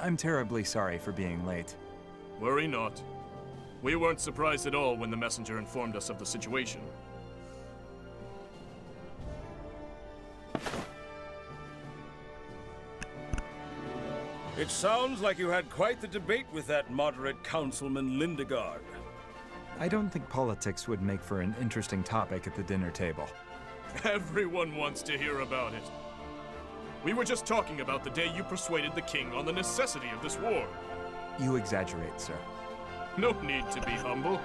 I'm terribly sorry for being late. Worry not. We weren't surprised at all when the messenger informed us of the situation. It sounds like you had quite the debate with that moderate Councilman Lindegard. I don't think politics would make for an interesting topic at the dinner table. Everyone wants to hear about it. We were just talking about the day you persuaded the king on the necessity of this war. You exaggerate, sir. No need to be humble.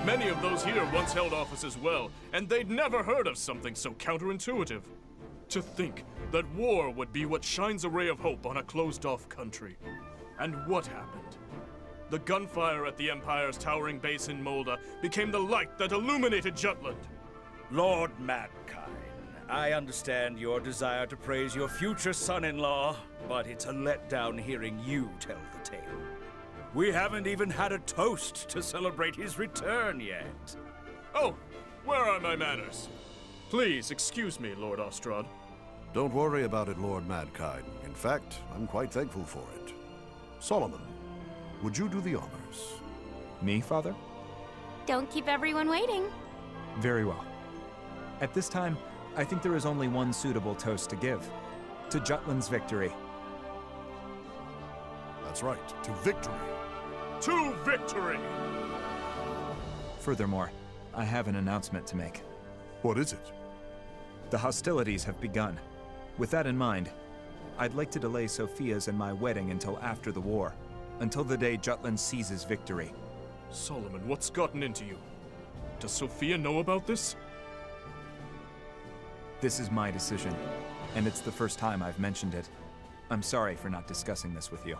Many of those here once held office as well, and they'd never heard of something so counterintuitive. To think that war would be what shines a ray of hope on a closed-off country. And what happened? The gunfire at the Empire's towering base in Molda became the light that illuminated Jutland. Lord Madkine, I understand your desire to praise your future son-in-law, but it's a letdown hearing you tell the tale. We haven't even had a toast to celebrate his return yet. Oh, where are my manners? Please excuse me, Lord Ostrad. Don't worry about it, Lord Madkine. In fact, I'm quite thankful for it. Solomon, would you do the honors? Me, Father? Don't keep everyone waiting. Very well. At this time, I think there is only one suitable toast to give. To Jutland's victory. That's right, to victory. To victory! Furthermore, I have an announcement to make. What is it? The hostilities have begun. With that in mind, I'd like to delay Sophia's and my wedding until after the war. Until the day Jutland seizes victory. Solomon, what's gotten into you? Does Sophia know about this? This is my decision, and it's the first time I've mentioned it. I'm sorry for not discussing this with you.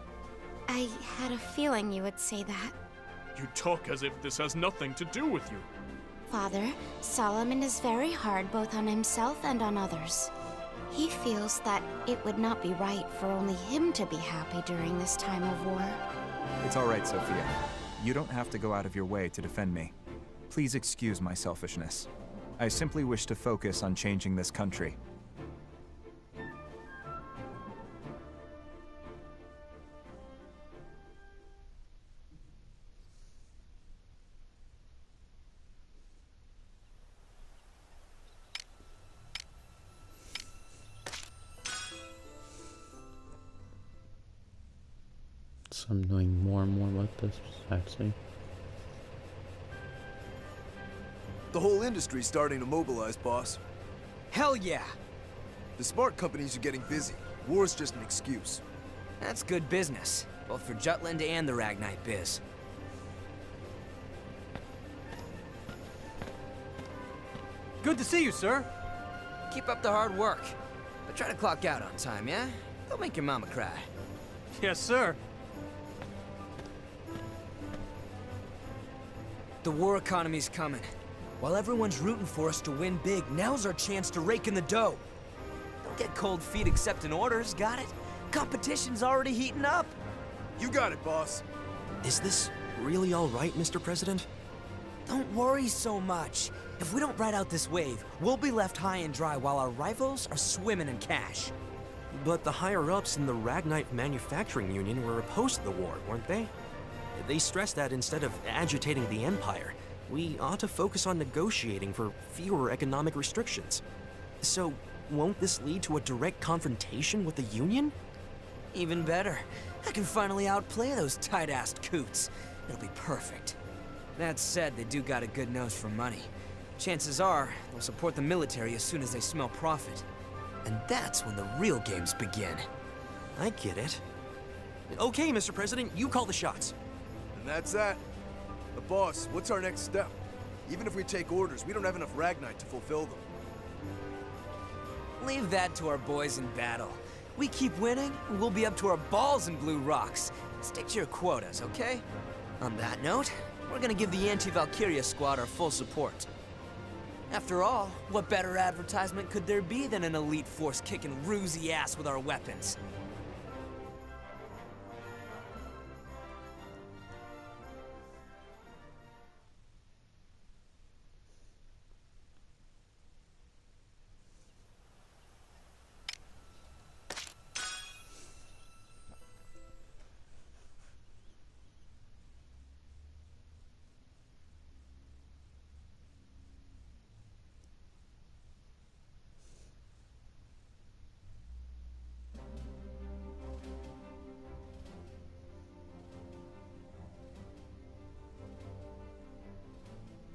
I had a feeling you would say that. You talk as if this has nothing to do with you. Father, Solomon is very hard both on himself and on others. He feels that it would not be right for only him to be happy during this time of war. It's all right, Sophia. You don't have to go out of your way to defend me. Please excuse my selfishness. I simply wish to focus on changing this country. So I'm doing more and more like this, actually. The whole industry's starting to mobilize, boss. Hell yeah! The smart companies are getting busy. War's just an excuse. That's good business, both for Jutland and the Ragnite biz. Good to see you, sir. Keep up the hard work, but try to clock out on time, yeah? Don't make your mama cry. Yes, sir. The war economy's coming. While everyone's rooting for us to win big, now's our chance to rake in the dough. Don't get cold feet accepting orders, got it? Competition's already heating up. You got it, boss. Is this really all right, Mr. President? Don't worry so much. If we don't ride out this wave, we'll be left high and dry while our rivals are swimming in cash. But the higher-ups in the Ragnite Manufacturing Union were opposed to the war, weren't they? They stressed that instead of agitating the Empire, we ought to focus on negotiating for fewer economic restrictions. So, won't this lead to a direct confrontation with the Union? Even better. I can finally outplay those tight-assed coots. It'll be perfect. That said, they do got a good nose for money. Chances are, they'll support the military as soon as they smell profit. And that's when the real games begin. I get it. Okay, Mr. President, you call the shots. And that's that. But boss, what's our next step? Even if we take orders, we don't have enough Ragnite to fulfill them. Leave that to our boys in battle. We keep winning, and we'll be up to our balls in blue rocks. Stick to your quotas, okay? On that note, we're gonna give the anti-Valkyria squad our full support. After all, what better advertisement could there be than an elite force kicking Roozy ass with our weapons?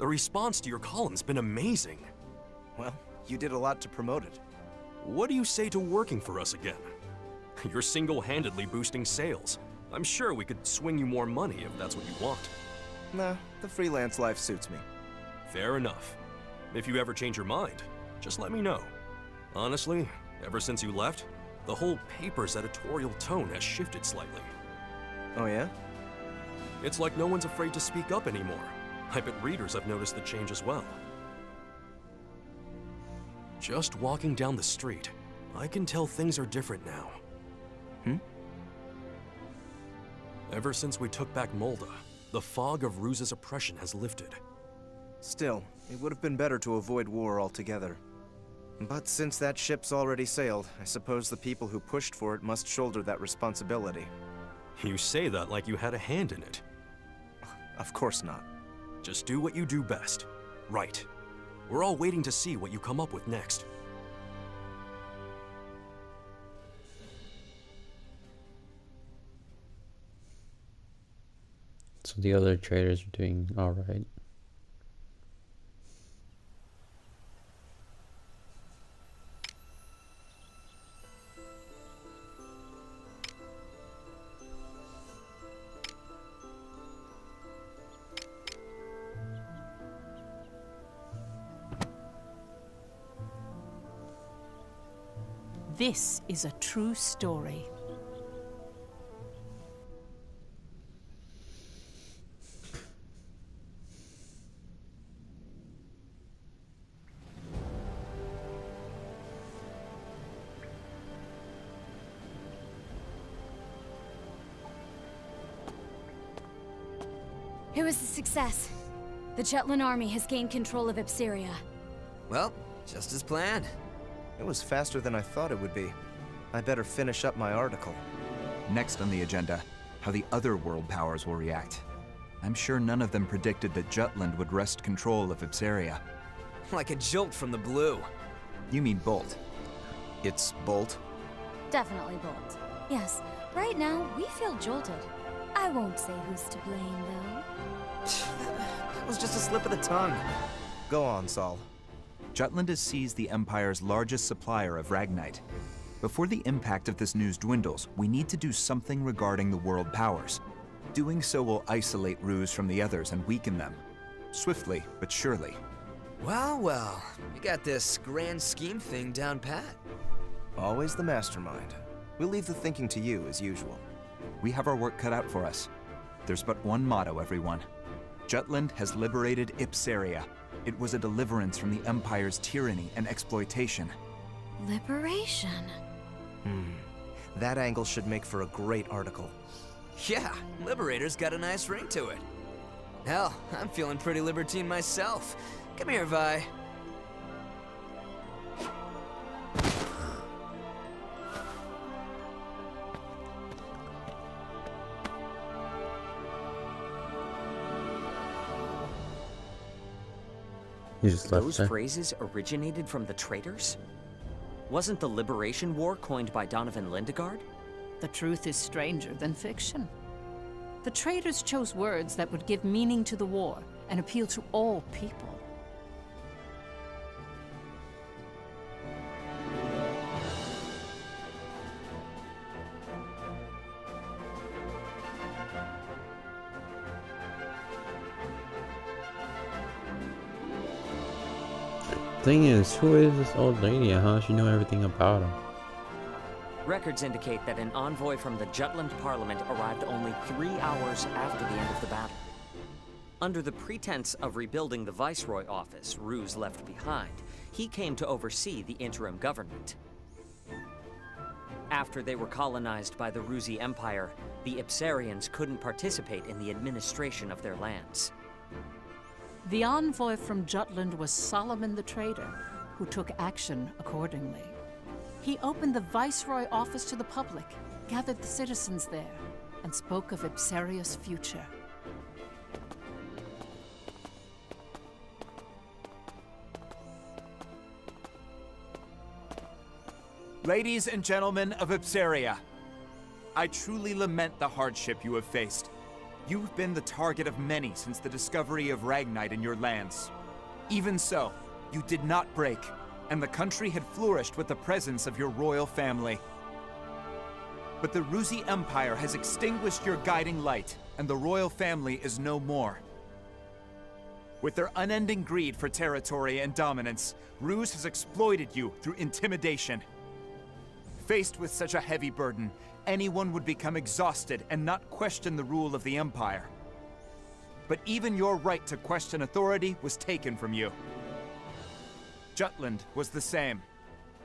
The response to your column's been amazing. Well, you did a lot to promote it. What do you say to working for us again? You're single-handedly boosting sales. I'm sure we could swing you more money if that's what you want. Nah, the freelance life suits me. Fair enough. If you ever change your mind, just let me know. Honestly, ever since you left, the whole paper's editorial tone has shifted slightly. Oh yeah? It's like no one's afraid to speak up anymore. I bet readers have noticed the change as well. Just walking down the street, I can tell things are different now. Ever since we took back Molda, the fog of Ruse's oppression has lifted. Still, it would have been better to avoid war altogether. But since that ship's already sailed, I suppose the people who pushed for it must shoulder that responsibility. You say that like you had a hand in it. Of course not. Just do what you do best. Right. We're all waiting to see what you come up with next. So the other traders are doing alright. This is a true story. It was a success. The Jutland army has gained control of Ipseria. Well, just as planned. It was faster than I thought it would be. I better finish up my article. Next on the agenda, how the other world powers will react. I'm sure none of them predicted that Jutland would wrest control of Ipseria. Like a jolt from the blue. You mean Bolt. It's Bolt? Definitely Bolt. Yes, right now we feel jolted. I won't say who's to blame, though. That was just a slip of the tongue. Go on, Saul. Jutland has seized the Empire's largest supplier of Ragnite. Before the impact of this news dwindles, we need to do something regarding the world powers. Doing so will isolate Ruse from the others and weaken them. Swiftly, but surely. Well, well, you got this grand scheme thing down pat. Always the mastermind. We'll leave the thinking to you, as usual. We have our work cut out for us. There's but one motto, everyone. Jutland has liberated Ipseria. It was a deliverance from the Empire's tyranny and exploitation. Liberation. That angle should make for a great article. Yeah, Liberator's got a nice ring to it. Hell, I'm feeling pretty libertine myself. Come here, Vi. You just left Those there. phrases originated from the traitors? Wasn't the Liberation War coined by Donovan Lindegard? The truth is stranger than fiction. The traitors chose words that would give meaning to the war and appeal to all people. Thing is, who is this old lady and how does she know everything about him? Records indicate that an envoy from the Jutland Parliament arrived only 3 hours after the end of the battle. Under the pretense of rebuilding the Viceroy office Ruse left behind, he came to oversee the interim government. After they were colonized by the Rusi Empire, the Ipsarians couldn't participate in the administration of their lands. The envoy from Jutland was Solomon the Trader, who took action accordingly. He opened the Viceroy office to the public, gathered the citizens there, and spoke of Ipseria's future. Ladies and gentlemen of Ipseria, I truly lament the hardship you have faced. You've been the target of many since the discovery of Ragnite in your lands. Even so, you did not break, and the country had flourished with the presence of your royal family. But the Ruzi Empire has extinguished your guiding light, and the royal family is no more. With their unending greed for territory and dominance, Ruse has exploited you through intimidation. Faced with such a heavy burden, anyone would become exhausted and not question the rule of the Empire. But even your right to question authority was taken from you. Jutland was the same.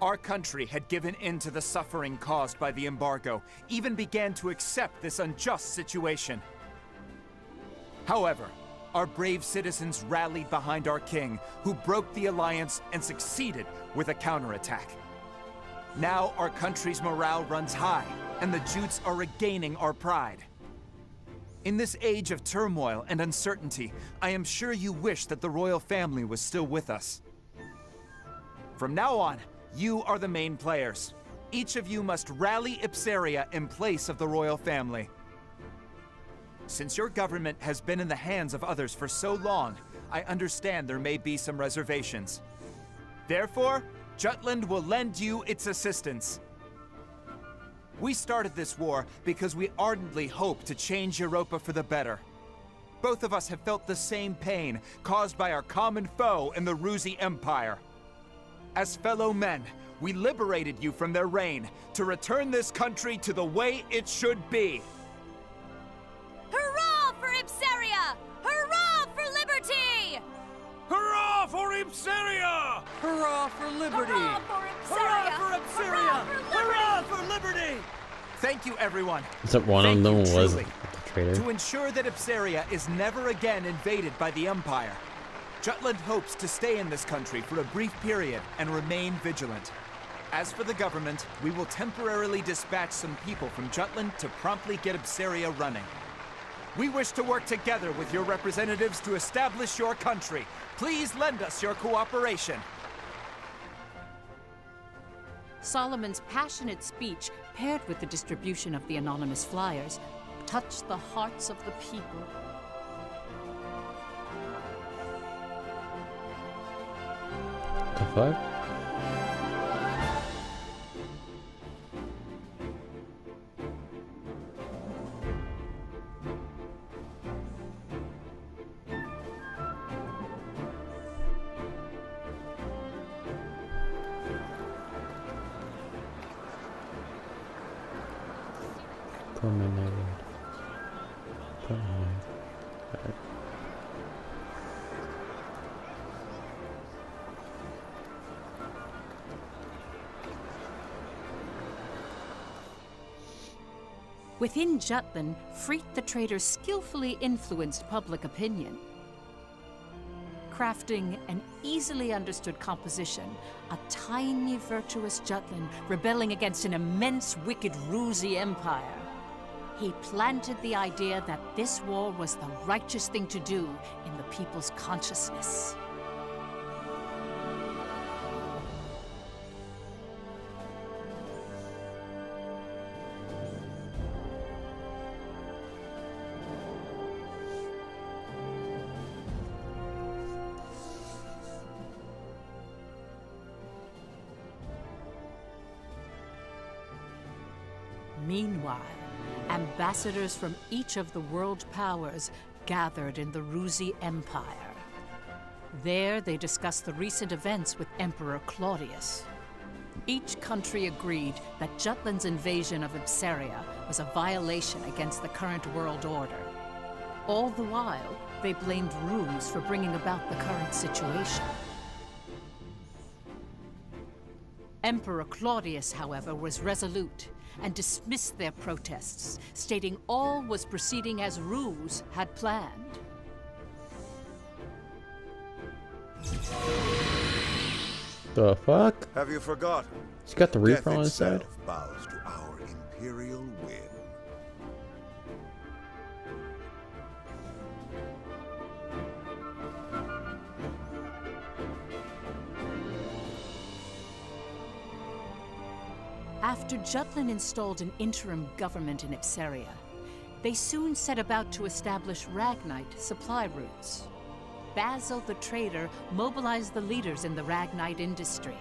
Our country had given in to the suffering caused by the embargo, even began to accept this unjust situation. However, our brave citizens rallied behind our king, who broke the alliance and succeeded with a counterattack. Now our country's morale runs high, and the Jutes are regaining our pride. In this age of turmoil and uncertainty, I am sure you wish that the royal family was still with us. From now on, you are the main players. Each of you must rally Ipsaria in place of the royal family. Since your government has been in the hands of others for so long, I understand there may be some reservations. Therefore, Jutland will lend you its assistance. We started this war because we ardently hope to change Europa for the better. Both of us have felt the same pain caused by our common foe in the Ruzi Empire. As fellow men, we liberated you from their reign to return this country to the way it should be. Hurrah for Ipsaria! Hurrah for liberty! Hurrah for Ipsaria! Hurrah for liberty! Hurrah for Ipsaria! Hurrah for Ipsaria! Hurrah for liberty! Thank you, everyone. Except one of Thank them you, was truly. the traitor. To ensure that Ipsaria is never again invaded by the Empire, Jutland hopes to stay in this country for a brief period and remain vigilant. As for the government, we will temporarily dispatch some people from Jutland to promptly get Ipsaria running. We wish to work together with your representatives to establish your country. Please lend us your cooperation. Solomon's passionate speech, paired with the distribution of the anonymous flyers, touched the hearts of the people. The fuck? Terminated. Terminated. Within Jutland, Freet the Traitor skillfully influenced public opinion. Crafting an easily understood composition, a tiny virtuous Jutland rebelling against an immense wicked Ruzi empire. He planted the idea that this war was the righteous thing to do in the people's consciousness. Meanwhile, ambassadors from each of the world powers gathered in the Ruzi Empire. There, they discussed the recent events with Emperor Claudius. Each country agreed that Jutland's invasion of Ipsaria was a violation against the current world order. All the while, they blamed Ruse for bringing about the current situation. Emperor Claudius, however, was resolute and dismissed their protests, stating all was proceeding as Ruse had planned. The fuck? Have you forgotten? He's got the Reaper Death on his side. itself bows to our imperial will. After Jutland installed an interim government in Ipsaria, They soon set about to establish Ragnite supply routes. Basil the trader mobilized the leaders in the Ragnite industry.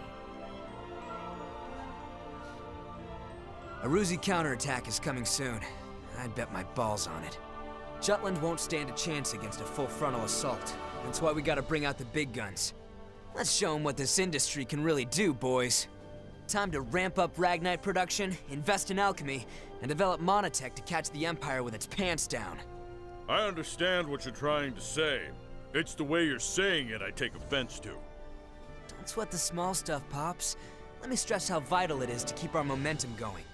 A roozy counterattack is coming soon. I'd bet my balls on it. Jutland won't stand a chance against a full frontal assault. That's why we gotta bring out the big guns. Let's show them what this industry can really do, boys. Time to ramp up Ragnite production, invest in alchemy, and develop monotech to catch the Empire with its pants down. I understand what you're trying to say. It's the way you're saying it I take offense to. Don't sweat the small stuff, Pops. Let me stress how vital it is to keep our momentum going.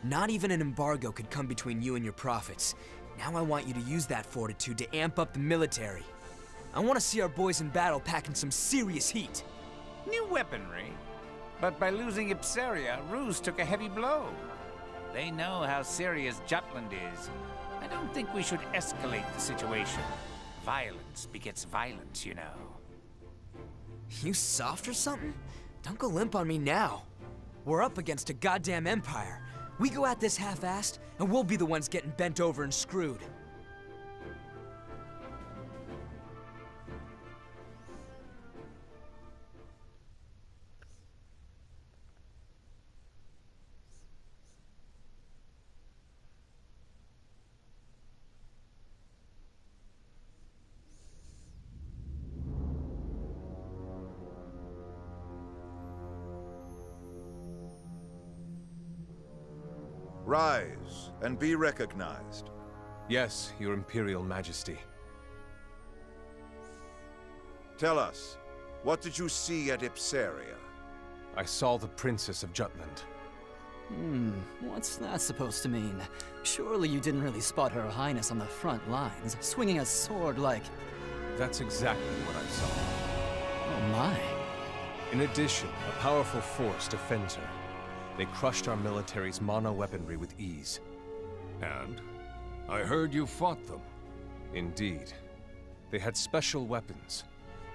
Not even an embargo could come between you and your profits. Now I want you to use that fortitude to amp up the military. I want to see our boys in battle packing some serious heat. New weaponry? But by losing Ipsaria, Ruse took a heavy blow. They know how serious Jutland is. I don't think we should escalate the situation. Violence begets violence, you know. You soft or something? Don't go limp on me now. We're up against a goddamn empire. We go at this half-assed, and we'll be the ones getting bent over and screwed. Rise and be recognized. Yes, Your Imperial Majesty. Tell us, what did you see at Ipsaria? I saw the Princess of Jutland. What's that supposed to mean? Surely you didn't really spot Her Highness on the front lines, swinging a sword like... That's exactly what I saw. Oh my. In addition, a powerful force defends her. They crushed our military's mono-weaponry with ease. And? I heard you fought them. Indeed. They had special weapons.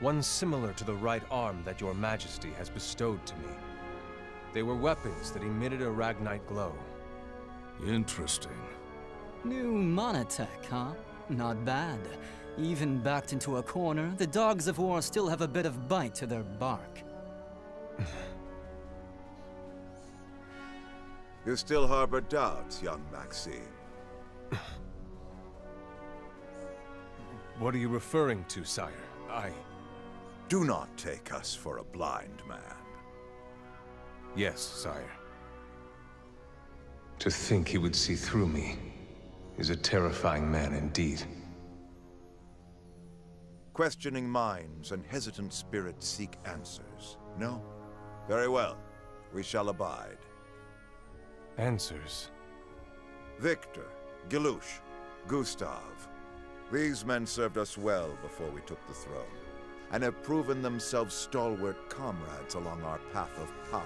One similar to the right arm that Your Majesty has bestowed to me. They were weapons that emitted a Ragnite glow. Interesting. New monotech, huh? Not bad. Even backed into a corner, the dogs of war still have a bit of bite to their bark. You still harbor doubts, young Maxime. What are you referring to, sire? Do not take us for a blind man. Yes, sire. To think he would see through me is a terrifying man indeed. Questioning minds and hesitant spirits seek answers. No? Very well. We shall abide. Answers? Victor, Gilouche, Gustav. These men served us well before we took the throne, and have proven themselves stalwart comrades along our path of power.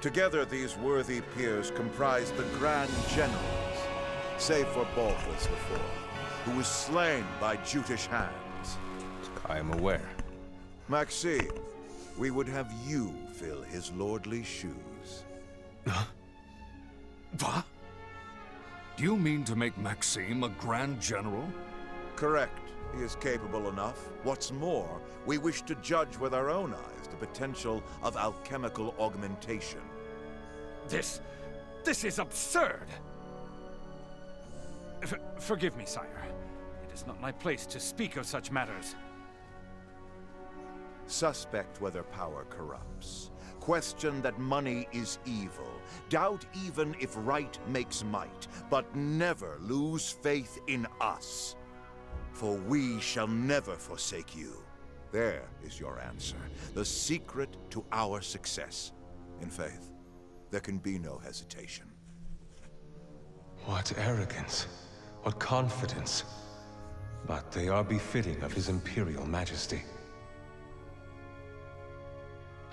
Together, these worthy peers comprise the Grand Generals, save for Balthus IV, who was slain by Jutish hands. I am aware. Maxime, we would have you fill his lordly shoes. What? Do you mean to make Maxime a Grand General? Correct. He is capable enough. What's more, we wish to judge with our own eyes the potential of alchemical augmentation. This is absurd! Forgive me, sire. It is not my place to speak of such matters. Suspect whether power corrupts. Question that money is evil. Doubt even if right makes might. But never lose faith in us. For we shall never forsake you. There is your answer. The secret to our success. In faith, there can be no hesitation. What arrogance. What confidence. But they are befitting of His Imperial Majesty.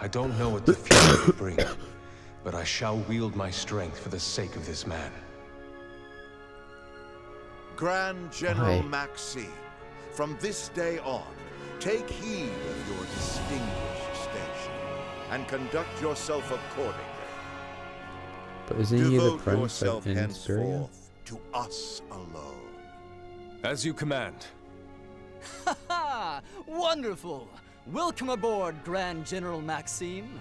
I don't know what the future will bring, but I shall wield my strength for the sake of this man. Grand General Maxime, from this day on, take heed of your distinguished station, and conduct yourself accordingly. But isn't he the Devote prince yourself in Ipsaria? henceforth to us alone. As you command. Ha ha! Wonderful! Welcome aboard, Grand General Maxime.